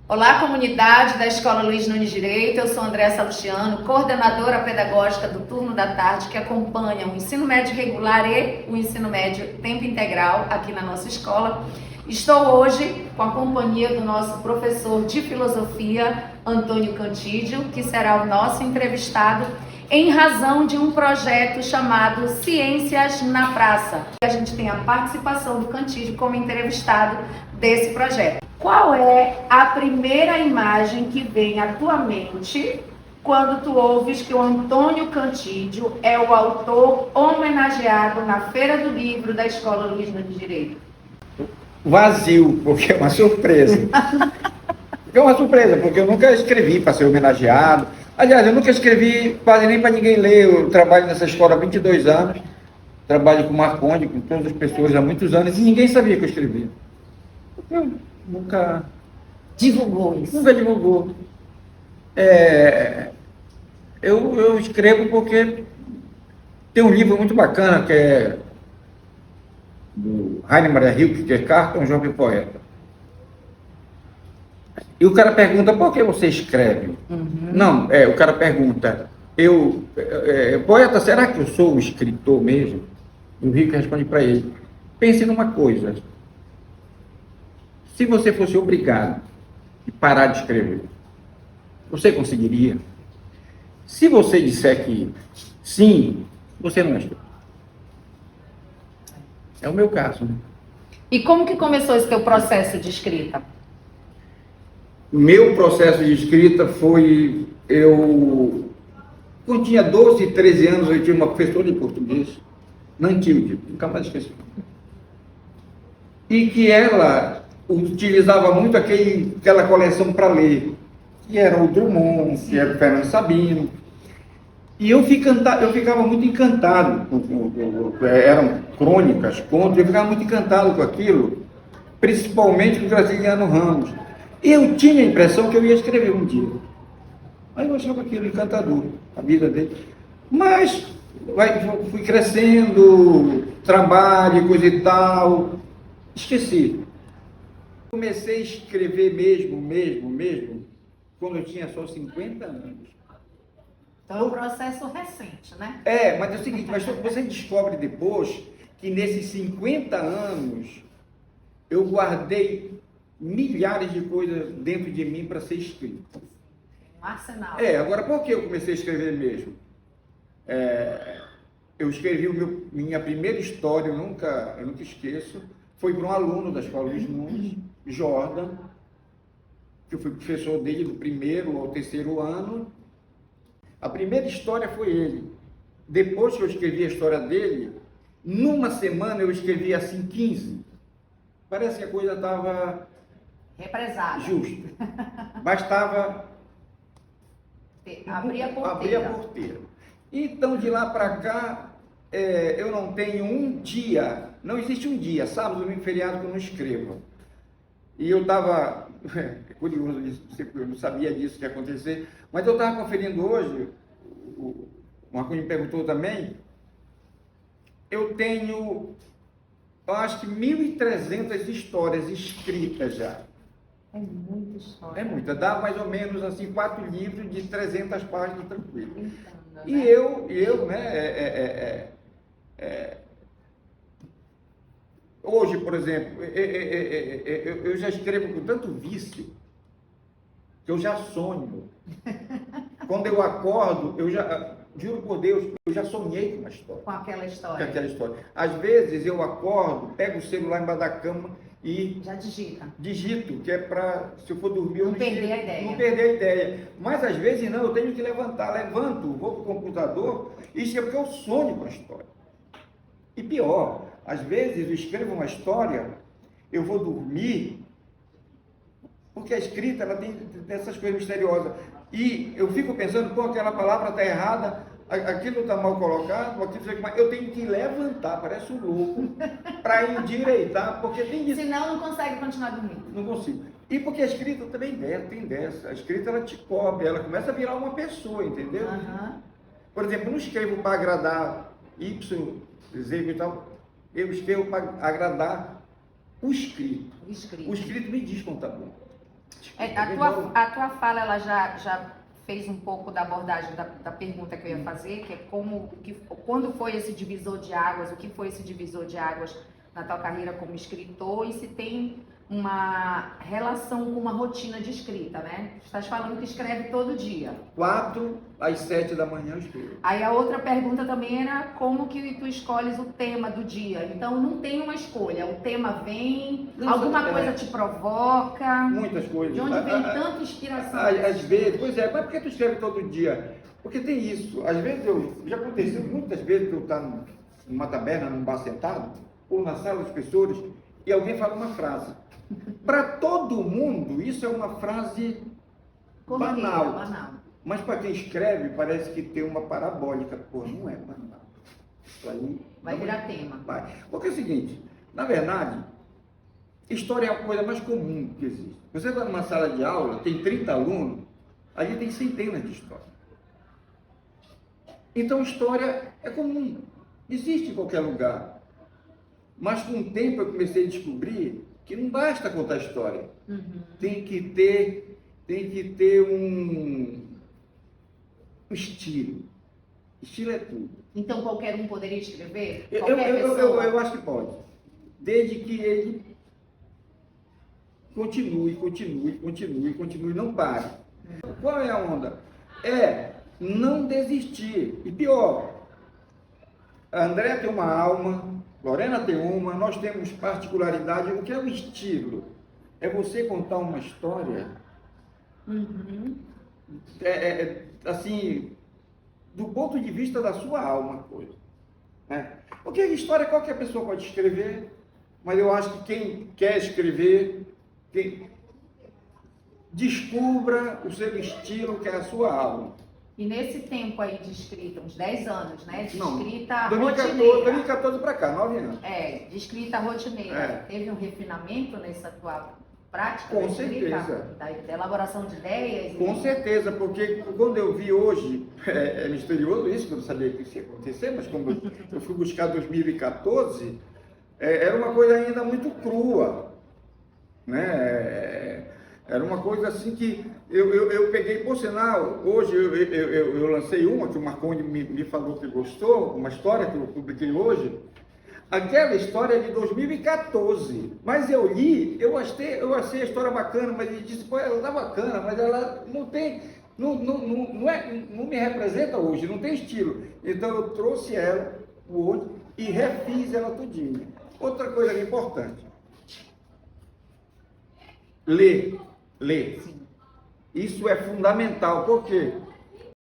Olá, comunidade da Escola Luiz Nunes Direito. Eu sou Andréa Salustiano, coordenadora pedagógica do turno da tarde que acompanha o ensino médio regular e o ensino médio tempo integral aqui na nossa escola. Estou hoje com a companhia do nosso professor de filosofia, Antônio Cantídio, que será o nosso entrevistado em razão de um projeto chamado Ciências na Praça. A gente tem a participação do Cantídio como entrevistado desse projeto. Qual é a primeira imagem que vem à tua mente quando tu ouves que o Antônio Cantídio é o autor homenageado na Feira do Livro da Escola Luiz Nunes Direito? Vazio, porque é uma surpresa. É uma surpresa, porque eu nunca escrevi para ser homenageado. Aliás, eu nunca escrevi quase nem para ninguém ler. Eu trabalho nessa escola há 22 anos, trabalho com Marconde, com todas as pessoas há muitos anos, e ninguém sabia que eu escrevia. Eu nunca Divulgou isso. Nunca divulgou. Eu escrevo porque tem um livro muito bacana que é do Rainer Maria Rilke, que é Carta a um Jovem Poeta. E o cara pergunta, por que você escreve? Não, o cara pergunta, poeta, será que eu sou um escritor mesmo? E o Rilke responde para ele, pense numa coisa, se você fosse obrigado a parar de escrever, você conseguiria? Se você disser que sim, você não é escritor. É o meu caso, né? E como que começou esse teu processo de escrita? Meu processo de escrita foi, quando tinha 12, 13 anos, eu tinha uma professora de português, Nantilde, nunca mais esqueci. E que ela utilizava muito aquela coleção para ler, que era o Drummond, que era o Fernando Sabino. E eu ficava muito encantado, eram crônicas, contos, eu ficava muito encantado com aquilo, principalmente com o Graciliano Ramos. Eu tinha a impressão que eu ia escrever um dia. Aí eu achava aquilo encantador, a vida dele. Mas fui crescendo, trabalho, coisa e tal, esqueci. Comecei a escrever mesmo, quando eu tinha só 50 anos. Então é um processo recente, né? Mas é o seguinte, mas você descobre depois que nesses 50 anos eu guardei milhares de coisas dentro de mim para ser escrito. Um arsenal. Agora por que eu comecei a escrever mesmo? Eu escrevi minha primeira história, eu nunca esqueço, foi para um aluno da Escola Luiz Nunes, Jordan, que eu fui professor dele do primeiro ao terceiro ano. A primeira história foi ele. Depois que eu escrevi a história dele, numa semana eu escrevi assim 15. Parece que a coisa estava represada. Justa. Bastava abrir a porteira. Abrir a porteira. Então, de lá para cá, eu não tenho um dia, não existe um dia, sábado, domingo, feriado, que eu não escrevo. E eu estava, curioso isso, eu não sabia disso que ia acontecer, mas eu estava conferindo hoje, o Marconi me perguntou também, eu tenho, eu acho que 1.300 histórias escritas já. É muita história. É muita, dá mais ou menos assim 4 livros de 300 páginas tranquilo. Entendo, E né? eu, né, hoje, por exemplo, eu já escrevo com tanto vício que eu já sonho. Quando eu acordo, juro por Deus, eu já sonhei com uma história. Com aquela história. Com aquela história. Às vezes eu acordo, pego o celular embaixo da cama e já digita. Digito, que é para, se eu for dormir, eu não perder a ideia. Não perder a ideia. Mas às vezes não, eu tenho que levantar, levanto, vou para o computador, isso é porque eu sonho com a história. E pior, às vezes eu escrevo uma história, eu vou dormir, porque a escrita ela tem essas coisas misteriosas. E eu fico pensando, aquela palavra está errada, aquilo está mal colocado, eu tenho que levantar, parece um louco, para endireitar, porque tem isso. Senão não consegue continuar dormindo. Não consigo. E porque a escrita também tem dessa. A escrita ela te cobre, ela começa a virar uma pessoa, entendeu? Por exemplo, eu não escrevo para agradar Y, Z e tal, eu escrevo para agradar o escrito. O escrito me diz quando está bom. A tua fala, ela já fez um pouco da abordagem da pergunta que eu ia fazer, que é quando foi esse divisor de águas, o que foi esse divisor de águas na tua carreira como escritor, e se tem uma relação com uma rotina de escrita, né? Estás falando que escreve todo dia. 4 às 7 da manhã eu escrevo. Aí a outra pergunta também era como que tu escolhes o tema do dia. Então não tem uma escolha, o tema vem, alguma coisa te provoca. Muitas coisas. De onde vem tanta inspiração? Às vezes, pois é, mas por que tu escreve todo dia? Porque tem isso. Às vezes já aconteceu muitas vezes que eu estar numa taberna, num bar sentado, ou na sala dos professores, e alguém fala uma frase. Para todo mundo, isso é uma frase banal. Mas para quem escreve, parece que tem uma parabólica. Pô, não é banal. Isso aí vai virar tema. Vai. Porque é o seguinte, na verdade, história é a coisa mais comum que existe. Você vai numa sala de aula, tem 30 alunos, ali tem centenas de histórias. Então, história é comum. Existe em qualquer lugar. Mas com o tempo eu comecei a descobrir que não basta contar história. Tem que ter um estilo. Estilo é tudo. Então qualquer um poderia escrever? Eu acho que pode. Desde que ele continue, não pare. Qual é a onda? É não desistir. E pior, a André tem uma alma, Lorena tem uma, nós temos particularidade. O que é o estilo? É você contar uma história assim, do ponto de vista da sua alma, coisa. Né? Porque a história qualquer pessoa pode escrever, mas eu acho que quem quer escrever, descubra o seu estilo, que é a sua alma. E nesse tempo aí de escrita, uns 10 anos, né? De Não, escrita 2014, rotineira. 2014 para cá, 9 anos. De escrita rotineira. Teve um refinamento nessa tua prática? Com certeza. Da elaboração de ideias? Com certeza, porque quando eu vi hoje, é misterioso isso, que eu não sabia que isso ia acontecer, mas como eu fui buscar 2014, era uma coisa ainda muito crua, né? Era uma coisa assim que eu peguei, por sinal, hoje eu lancei uma, que o Marconi me falou que gostou, uma história que eu publiquei hoje. Aquela história é de 2014, mas eu li, eu achei a história bacana, mas ele disse, pô, ela tá bacana, mas ela não tem, não me representa hoje, não tem estilo. Então eu trouxe ela hoje e refiz ela tudinho. Outra coisa importante, ler. Isso é fundamental, por quê?